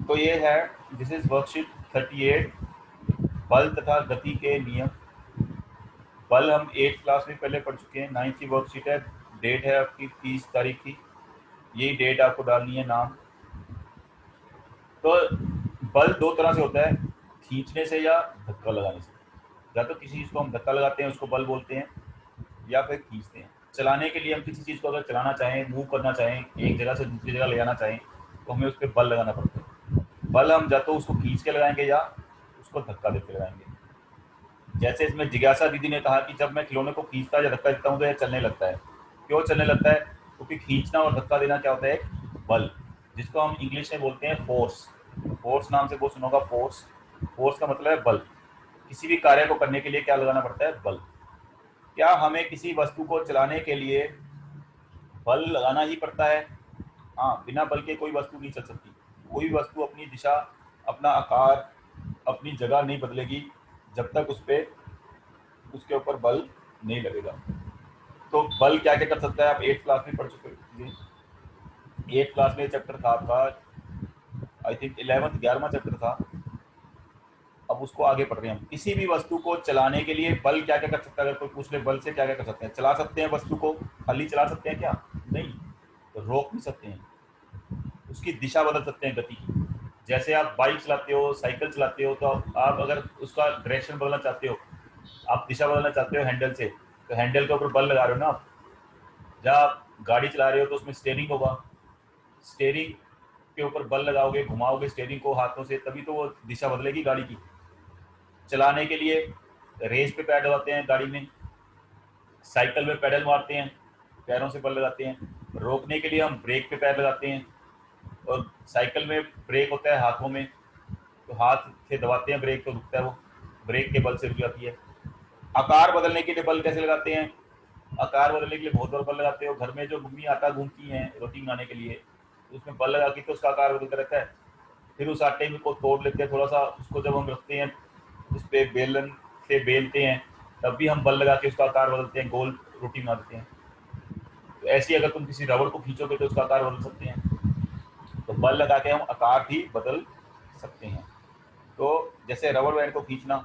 तो ये है, दिस इज वर्कशीट 38, बल तथा गति के नियम। बल हम 8th क्लास में पहले पढ़ चुके हैं। 9th की वर्कशीट है, डेट है आपकी 30 तारीख की, यही डेट आपको डालनी है, नाम। तो बल दो तरह से होता है, खींचने से या धक्का लगाने से। या तो किसी चीज़ को हम धक्का लगाते हैं, उसको बल बोलते हैं, या फिर खींचते हैं। चलाने के लिए हम किसी चीज़ को अगर चलाना चाहें, मूव करना चाहें, एक जगह से दूसरी जगह ले जाना चाहें, तो हमें उस पर बल लगाना पड़ता है। बल हम या तो उसको खींच के लगाएंगे या उसको धक्का देके लगाएंगे। जैसे इसमें जिज्ञासा दीदी ने कहा कि जब मैं खिलौने को खींचता या धक्का देता हूँ तो यह चलने लगता है। क्यों चलने लगता है? क्योंकि खींचना और धक्का देना क्या होता है? एक बल, जिसको हम इंग्लिश में बोलते हैं फोर्स। फोर्स नाम से वो सुना होगा, फोर्स। फोर्स का मतलब है बल। किसी भी कार्य को करने के लिए क्या लगाना पड़ता है? बल। क्या हमें किसी वस्तु को चलाने के लिए बल लगाना ही पड़ता है? हाँ, बिना बल के कोई वस्तु नहीं चल सकती। कोई वस्तु अपनी दिशा, अपना आकार, अपनी जगह नहीं बदलेगी जब तक उस पर उसके ऊपर बल नहीं लगेगा। तो बल क्या क्या कर सकता है, आप 8th क्लास में पढ़ चुके हैं। 8th क्लास में चैप्टर था आपका, आई थिंक 11th 11वां चैप्टर था। अब उसको आगे पढ़ रहे हैं हम। किसी भी वस्तु को चलाने के लिए बल क्या क्या कर सकता है? अगर कोई पूछ ले बल से क्या क्या कर सकते हैं, चला सकते हैं वस्तु को, खाली चला सकते हैं क्या? नहीं। तो रोक भी सकते हैं, उसकी दिशा बदल सकते हैं, गति की। जैसे आप बाइक चलाते हो, साइकिल चलाते हो, तो आप अगर उसका डायरेक्शन बदलना चाहते हो, आप दिशा बदलना चाहते हो हैंडल से, तो हैंडल के ऊपर बल लगा रहे हो ना आप। जब आप गाड़ी चला रहे हो तो उसमें स्टेयरिंग होगा, स्टेयरिंग के ऊपर बल लगाओगे, घुमाओगे स्टेयरिंग को हाथों से, तभी तो वो दिशा बदलेगी गाड़ी की। चलाने के लिए रेस पे पैर दबाते हैं गाड़ी में, साइकिल में पैडल मारते हैं, पैरों से बल लगाते हैं। रोकने के लिए हम ब्रेक पे पैर लगाते हैं, और साइकिल में ब्रेक होता है हाथों में, तो हाथ से दबाते हैं ब्रेक, तो रुकता है वो, ब्रेक के बल से रुक जाती है। आकार बदलने के लिए बल कैसे लगाते हैं? आकार बदलने के लिए बहुत बार बल लगाते हो। घर में जो मम्मी आटा गूंथती हैं रोटी बनाने के लिए, तो उसमें बल लगा के तो उसका आकार बदलता रहता है। फिर उस आटे में को तोड़ लेते हैं थोड़ा सा, उसको जब हम रखते हैं उस पर बेलन से बेलते हैं, तब भी हम बल लगा के उसका आकार बदलते हैं, गोल रोटी बना देते हैं। तो ऐसे ही अगर तुम किसी रबड़ को खींचोगे तो उसका आकार बदल सकते हैं। तो बल लगा के हम आकार भी बदल सकते हैं। तो जैसे रबड़ बैंड को खींचना,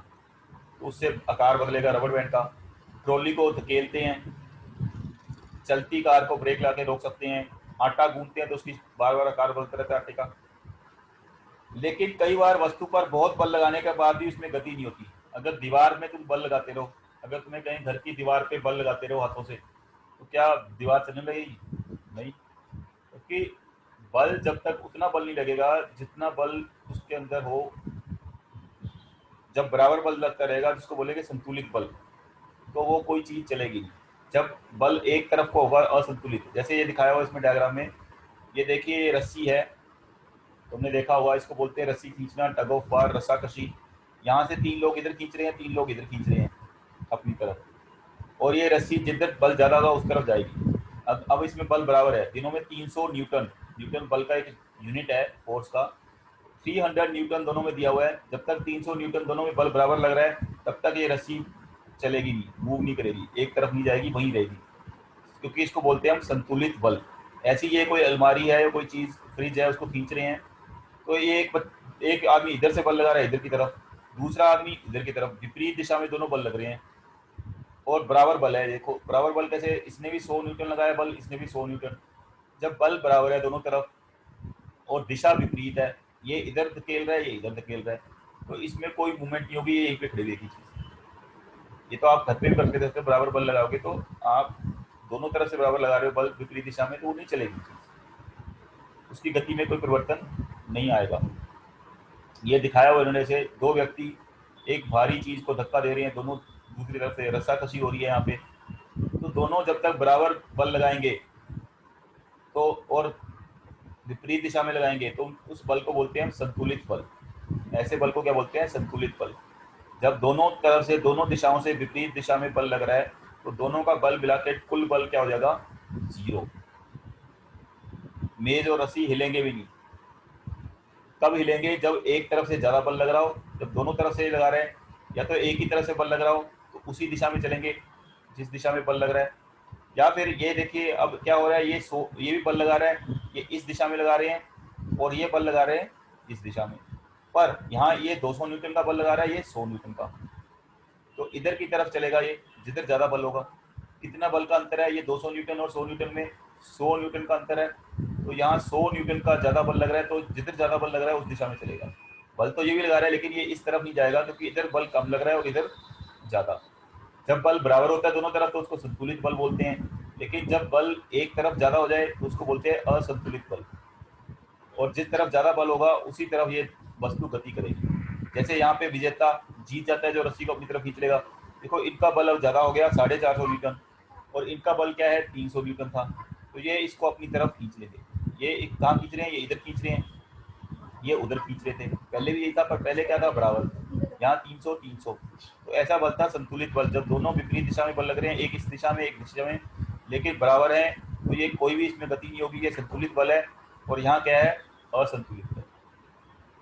तो उससे आकार बदलेगा रबड़ बैंड का। ट्रॉली को धकेलते हैं, चलती कार को ब्रेक लगा के रोक सकते हैं। आटा गूंथते हैं तो उसकी बार बार आकार बदलता रहता है आटे का। लेकिन कई बार वस्तु पर बहुत बल लगाने के बाद भी उसमें गति नहीं होती। अगर दीवार में तुम बल लगाते रहो, अगर तुम्हें कहीं घर की दीवार पे बल लगाते रहो हाथों से, तो क्या दीवार चलने लगेगी? नहीं, क्योंकि बल जब तक उतना बल नहीं लगेगा जितना बल उसके अंदर हो। जब बराबर बल लगता रहेगा, जिसको बोलेंगे संतुलित बल, तो वो कोई चीज चलेगी नहीं। जब बल एक तरफ को होगा असंतुलित, जैसे ये दिखाया हुआ इसमें डायग्राम में, ये देखिए ये रस्सी है, तुमने देखा होगा, इसको बोलते हैं रस्सी खींचना, टग ऑफ वार, रस्साकशी। यहाँ से 3 लोग इधर खींच रहे हैं, 3 लोग इधर खींच रहे हैं अपनी तरफ, और ये रस्सी जिधर बल ज्यादा होगा उस तरफ जाएगी। अब इसमें बल बराबर है, तीनों में 300 न्यूटन। न्यूटन बल का एक यूनिट है फोर्स का। 300 न्यूटन दोनों में दिया हुआ है। जब तक 300 न्यूटन दोनों में बल बराबर लग रहा है, तब तक ये रस्सी चलेगी नहीं, मूव नहीं करेगी, एक तरफ नहीं जाएगी, वहीं रहेगी, क्योंकि इसको बोलते हैं हम संतुलित बल। ऐसी ये कोई अलमारी है या कोई चीज, फ्रिज है, उसको खींच रहे हैं, तो ये एक आदमी इधर से बल लगा रहा है इधर की तरफ, दूसरा आदमी इधर की तरफ, विपरीत दिशा में दोनों बल लग रहे हैं, और बराबर बल है। देखो बराबर बल कैसे, इसने भी 100 न्यूटन लगाया बल, इसने भी 100 न्यूटन। जब बल बराबर है दोनों तरफ और दिशा विपरीत है, ये इधर धकेल रहा है, ये इधर धकेल रहा है, तो इसमें कोई मूवमेंट नहीं होगी, ये यहीं पे खड़ी रहेगी चीज। ये तो आप घर पे भी करके देखते हो, बराबर बल लगाओगे तो आप दोनों तरफ से बराबर लगा रहे हो बल विपरीत दिशा में, तो वो नहीं चलेगी चीज, उसकी गति में कोई परिवर्तन नहीं आएगा। ये दिखाया हुआ इन्होंने से, 2 व्यक्ति एक भारी चीज को धक्का दे रहे हैं, दोनों दूसरी तरफ से रस्साकशी हो रही है यहाँ पे। तो दोनों जब तक बराबर बल लगाएंगे तो, और विपरीत दिशा में लगाएंगे, तो उस बल को बोलते हैं हम संतुलित बल। ऐसे बल को क्या बोलते हैं? संतुलित बल। जब दोनों तरफ से, दोनों दिशाओं से विपरीत दिशा में बल लग रहा है, तो दोनों का बल मिला के कुल बल क्या हो जाएगा? 0। मेज और रस्सी हिलेंगे भी नहीं। कब हिलेंगे? जब एक तरफ से ज्यादा बल लग रहा हो। जब दोनों तरफ से लगा रहे हैं, या तो एक ही तरफ से बल लग रहा हो, तो उसी दिशा में चलेंगे जिस दिशा में बल लग रहा है। या फिर ये देखिए अब क्या हो रहा है, ये भी बल लगा रहा है, ये इस दिशा में लगा रहे हैं, और ये बल लगा रहे हैं इस दिशा में, पर यहाँ ये 200 न्यूटन का बल लगा रहा है, ये 100 न्यूटन का, तो इधर की तरफ चलेगा ये जिधर ज़्यादा बल होगा। कितना बल का अंतर है, ये 200 न्यूटन और 100 न्यूटन में 100 न्यूटन का अंतर है, तो यहाँ 100 न्यूटन का ज़्यादा बल लग रहा है, तो जिधर ज़्यादा बल लग रहा है उस दिशा में चलेगा। बल तो ये भी लगा रहा है, लेकिन ये इस तरफ नहीं जाएगा क्योंकि इधर बल कम लग रहा है और इधर ज़्यादा। जब बल बराबर होता है दोनों तरफ तो उसको संतुलित बल बोलते हैं, लेकिन जब बल एक तरफ ज़्यादा हो जाए तो उसको बोलते हैं असंतुलित बल। और जिस तरफ ज़्यादा बल होगा उसी तरफ ये वस्तु गति करेगी। जैसे यहाँ पे विजेता जीत जाता है जो रस्सी को अपनी तरफ खींच लेगा। देखो इनका बल अब ज़्यादा हो गया 450 न्यूटन, और इनका बल क्या है 300 न्यूटन था, तो ये इसको अपनी तरफ खींच लेंगे। ये कहाँ खींच रहे हैं, ये इधर खींच रहे हैं, ये उधर खींच रहे थे। पहले भी यही था, पर पहले क्या था बराबर, यहाँ 300 300। तो ऐसा बल था संतुलित बल, जब दोनों विपरीत दिशा में बल लग रहे हैं, एक इस दिशा में एक दिशा में, लेकिन बराबर है, तो ये कोई भी इसमें गति नहीं होगी, ये संतुलित बल है। और यहाँ क्या है, असंतुलित बल।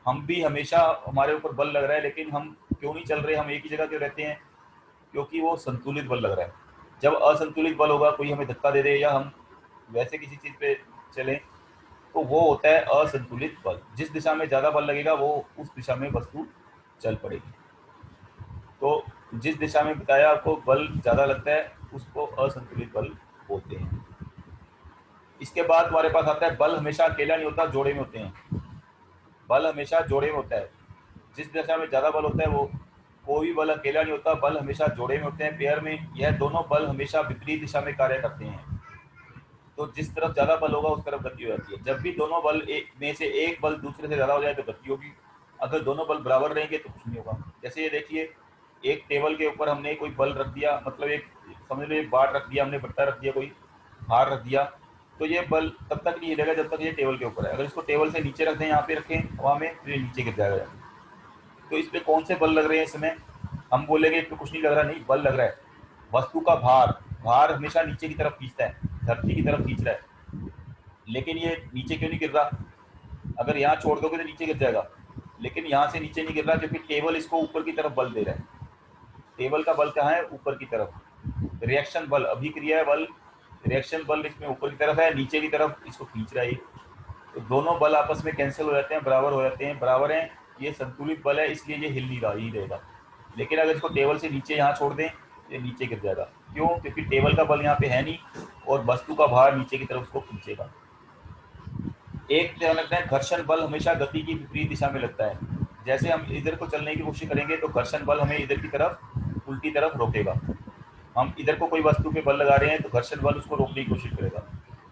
हम भी हमेशा हमारे ऊपर बल लग रहा है, लेकिन हम क्यों नहीं चल रहे, हम एक ही जगह क्यों रहते हैं, क्योंकि वो संतुलित बल लग रहा है। जब असंतुलित बल होगा, कोई हमें धक्का दे दे या हम वैसे किसी चीज़ पे चलें, तो वो होता है असंतुलित बल। जिस दिशा में ज़्यादा बल लगेगा वो उस दिशा में वस्तु चल पड़ेगी। तो जिस दिशा में बताया आपको बल ज़्यादा लगता है उसको असंतुलित बल बोलते हैं। इसके बाद हमारे पास आता है बल हमेशा अकेला नहीं होता, जोड़े में होते हैं। बल हमेशा जोड़े में होता है। जिस दिशा में ज़्यादा बल होता है वो, कोई भी बल अकेला नहीं होता, बल हमेशा जोड़े में होते हैं, पेयर में। यह दोनों बल हमेशा विपरीत दिशा में कार्य करते हैं, तो जिस तरफ ज़्यादा बल होगा उस तरफ गति हो जाती है। जब भी दोनों बल एक में से एक बल दूसरे से ज़्यादा हो जाए तो गति होगी, अगर दोनों बल बराबर रहेंगे तो कुछ नहीं होगा। जैसे ये देखिए, एक टेबल के ऊपर हमने कोई बल रख दिया, मतलब एक समझ लो एक बाट रख दिया हमने, बट्टा रख दिया, कोई हार रख दिया, तो ये बल तब तक नहीं हिलेगा जब तक ये टेबल के ऊपर है। अगर इसको टेबल से नीचे रख दें, यहाँ पे रखें हवा में, तो ये नीचे गिर जाएगा। तो इस पे कौन से बल लग रहे हैं इसमें, हम बोलेंगे इस पे कुछ नहीं लग रहा, नहीं, बल लग रहा है। वस्तु का भार, भार हमेशा नीचे की तरफ खींचता है, धरती की तरफ खींच रहा है, लेकिन ये नीचे क्यों नहीं गिर रहा, अगर यहाँ छोड़ दोगे तो नीचे गिर जाएगा, लेकिन यहाँ से नीचे नहीं गिर रहा क्योंकि टेबल इसको ऊपर की तरफ बल दे रहा है। टेबल का बल कहाँ है, ऊपर की तरफ। रिएक्शन बल, अभिक्रिया बल, रिएक्शन बल इसमें ऊपर की तरफ है, नीचे की तरफ इसको खींच रहा है। तो दोनों बल आपस में कैंसिल हो जाते हैं, बराबर हो जाते हैं, बराबर हैं। ये संतुलित बल है, इसलिए ये हिल नहीं रहा, ही रहेगा। लेकिन अगर इसको टेबल से नीचे यहाँ छोड़ दें, ये नीचे गिर जाएगा। क्यों, क्योंकि टेबल का बल यहाँ पे है नहीं और वस्तु का भार नीचे की तरफ उसको खींचेगा। एक ध्यान रखना है, घर्षण बल हमेशा गति की विपरीत दिशा में लगता है। जैसे हम इधर को चलने की कोशिश करेंगे तो घर्षण बल हमें इधर की तरफ, उल्टी तरफ रोकेगा। हम इधर को कोई वस्तु पे बल लगा रहे हैं तो घर्षण बल उसको रोकने की कोशिश करेगा।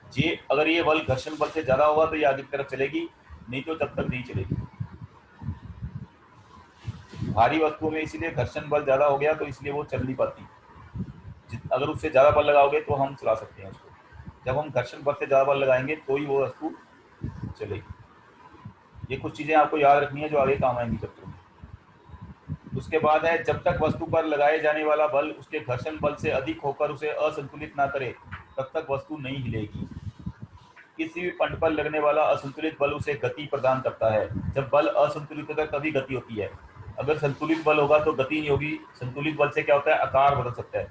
जी, अगर ये बल घर्षण बल से ज़्यादा होगा तो ये आगे की तरफ चलेगी, नहीं तो तब तक नहीं चलेगी। भारी वस्तुओं में इसीलिए घर्षण बल ज़्यादा हो गया तो इसलिए वो चल नहीं पाती। अगर उससे ज़्यादा बल लगाओगे तो हम चला सकते हैं उसको। जब हम घर्षण बल से ज़्यादा बल लगाएंगे तो ही वो वस्तु चलेगी। ये कुछ चीज़ें आपको याद रखनी है जो आगे काम आएंगी चैप्टर में। उसके बाद है, जब तक वस्तु पर लगाए जाने वाला बल उसके घर्षण बल से अधिक होकर उसे असंतुलित ना करे तब तक वस्तु नहीं हिलेगी। किसी भी पंड पर लगने वाला असंतुलित बल उसे गति प्रदान करता है। जब बल असंतुलित होता है तभी गति होती है। अगर संतुलित बल होगा तो गति नहीं होगी। संतुलित बल से क्या होता है, आकार बदल सकता है।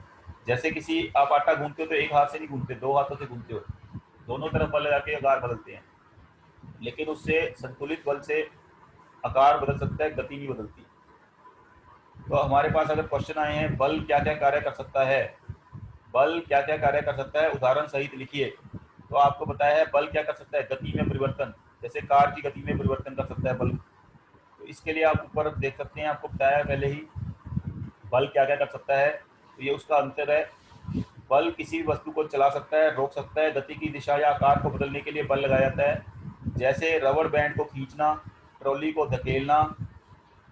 जैसे किसी आप आटा गूंथते हो तो एक हाथ से नहीं गूंथते, दो हाथों से गूंथते हो, दोनों तरफ बल लगा के आकार बदलते हैं। लेकिन उससे संतुलित बल से आकार बदल सकता है, गति नहीं बदलती। तो हमारे पास अगर क्वेश्चन आए हैं बल क्या क्या कार्य कर सकता है, बल क्या क्या कार्य कर सकता है, उदाहरण सहित लिखिए। तो आपको बताया है बल क्या कर सकता है, गति में परिवर्तन, जैसे कार की गति में परिवर्तन कर सकता है बल। तो इसके लिए आप ऊपर देख सकते हैं, आपको बताया है पहले ही बल क्या क्या कर सकता है। तो ये उसका अंतर है। बल किसी भी वस्तु को चला सकता है, रोक सकता है, गति की दिशा या आकार को बदलने के लिए बल लगाया जाता है। जैसे रबर बैंड को खींचना, ट्रॉली को धकेलना,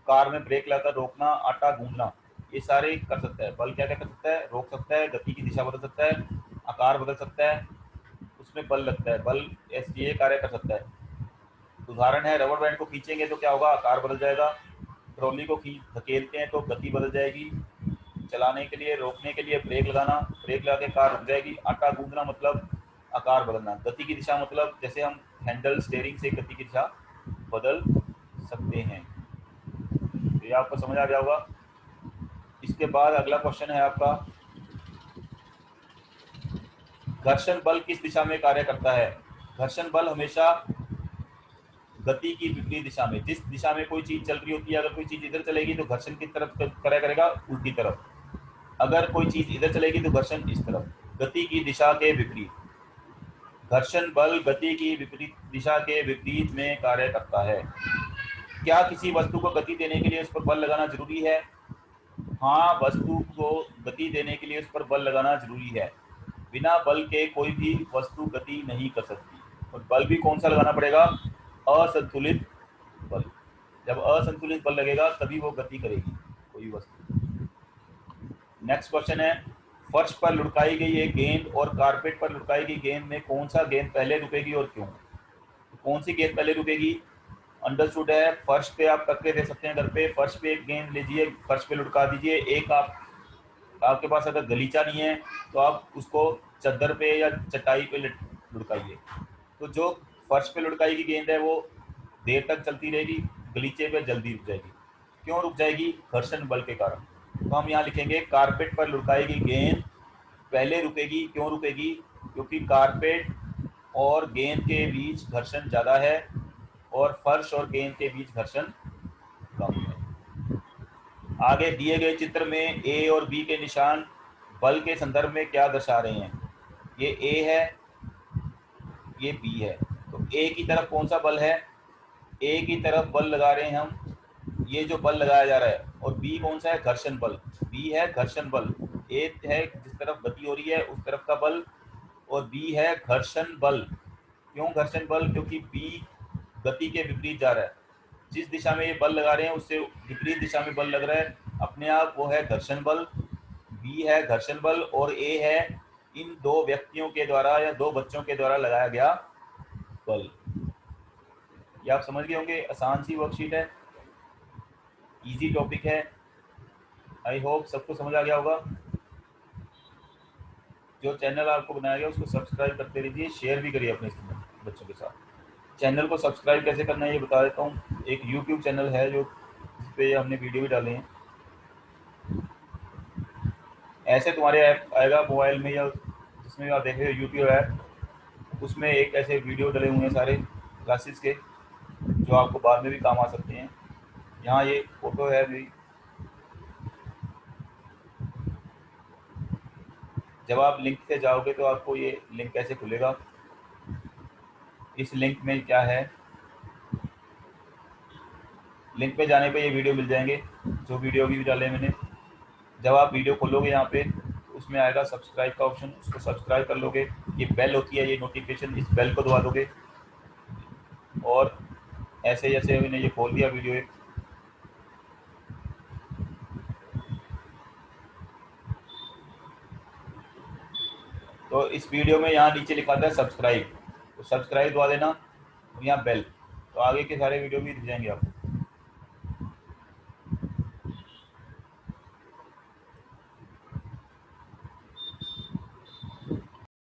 कार में ब्रेक लगाकर रोकना, आटा गूंदना, ये सारे कर सकता है। बल क्या क्या कर सकता है, रोक सकता है, गति की दिशा बदल सकता है, आकार बदल सकता है, उसमें बल लगता है। बल ये कार्य कर सकता है। उदाहरण है, रबर बैंड को खींचेंगे तो क्या होगा, आकार बदल जाएगा। ट्रॉली को खींच धकेलते हैं तो गति बदल जाएगी। चलाने के लिए, रोकने के लिए ब्रेक लगाना, ब्रेक लगा के कार रुक जाएगी। आटा गूंदना मतलब आकार बदलना। गति की दिशा मतलब जैसे हम हैंडल स्टेयरिंग से गति की दिशा बदल सकते हैं। तो ये आपको समझ आ गया होगा। इसके बाद अगला क्वेश्चन है आपका, घर्षण बल किस दिशा में कार्य करता है। घर्षण बल हमेशा गति की विपरीत दिशा में। जिस दिशा में कोई चीज चल रही होती है, अगर कोई चीज इधर चलेगी तो घर्षण किस तरफ करा करेगा, उल्टी तरफ। अगर कोई चीज इधर चलेगी तो घर्षण इस तरफ। गति की दिशा के विपरीत। घर्षण बल गति की विपरीत दिशा के विपरीत में कार्य करता है। क्या किसी वस्तु को गति देने के लिए उस पर बल लगाना जरूरी है? हाँ, वस्तु को गति देने के लिए उस पर बल लगाना जरूरी है। बिना बल के कोई भी वस्तु गति नहीं कर सकती। और बल भी कौन सा लगाना पड़ेगा? असंतुलित बल। जब असंतुलित बल लगेगा तभी वो गति करेगी कोई वस्तु। नेक्स्ट क्वेश्चन है, फर्श पर लुढ़काई गई एक गेंद और कारपेट पर लुढ़काई गई गेंद में कौन सा गेंद पहले रुकेगी और क्यों? तो कौन सी गेंद पहले रुकेगी? अंडरस्टूड है। फर्श पे आप करके दे सकते हैं घर पे। फर्श पे एक गेंद लीजिए, फर्श पे लुढ़का दीजिए। एक आपके पास अगर गलीचा नहीं है तो आप उसको चद्दर पे या चटाई पे लुढ़काइए। तो जो फर्श पे लुढ़काई की गेंद है वो देर तक चलती रहेगी, गलीचे पे जल्दी रुक जाएगी। क्यों रुक जाएगी? घर्षण बल के कारण। तो हम यहाँ लिखेंगे कारपेट पर लुढ़काई गई गेंद पहले रुकेगी। क्यों रुकेगी? क्योंकि कारपेट और गेंद के बीच घर्षण ज़्यादा है और फर्श और गेंद के बीच घर्षण कम है। आगे दिए गए चित्र में ए और बी के निशान बल के संदर्भ में क्या दर्शा रहे हैं? ये ए है, ये बी है। तो ए की तरफ कौन सा बल है? ए की तरफ बल लगा रहे हैं हम, ये जो बल लगाया जा रहा है। और बी कौन सा है? घर्षण बल। बी है घर्षण बल। ए है जिस तरफ गति हो रही है उस तरफ का बल, और बी है घर्षण बल। क्यों घर्षण बल? क्योंकि बी गति के विपरीत जा रहा है। जिस दिशा में ये बल लगा रहे हैं उससे विपरीत दिशा में बल लग रहा है अपने आप, वो है घर्षण बल। बी है घर्षण बल और ए है इन दो व्यक्तियों के द्वारा या दो बच्चों के द्वारा लगाया गया बल। ये आप समझ गए होंगे। आसान सी वर्कशीट है, इजी टॉपिक है। आई होप सबको समझ आ गया होगा। जो चैनल आपको बनाया गया उसको सब्सक्राइब करते रहिए, शेयर भी करिए अपने बच्चों के साथ। चैनल को सब्सक्राइब कैसे करना है ये बता देता हूँ। एक यूट्यूब चैनल है जो जिस पे हमने वीडियो भी डाले हैं। ऐसे तुम्हारे ऐप आएगा मोबाइल में या जिसमें आप देख रहे हो यूट्यूब ऐप, उसमें एक ऐसे वीडियो डले हुए हैं सारे क्लासेस के जो आपको बाद में भी काम आ सकते हैं। यहाँ ये फोटो है मेरी। जब आप लिंक से जाओगे तो आपको ये लिंक कैसे खुलेगा? इस लिंक में क्या है, लिंक पे जाने पे ये वीडियो मिल जाएंगे जो वीडियो भी डाले मैंने। जब आप वीडियो खोलोगे यहाँ पे उसमें आएगा सब्सक्राइब का ऑप्शन, उसको सब्सक्राइब कर लोगे। ये बेल होती है, ये नोटिफिकेशन, इस बेल को दबा दोगे और ऐसे जैसे मैंने ये खोल दिया वीडियो एक, तो इस वीडियो में यहाँ नीचे लिखा था सब्सक्राइब, तो सब्सक्राइब दबा देना और यहाँ बेल, तो आगे के सारे वीडियो भी दिख जाएंगे आपको।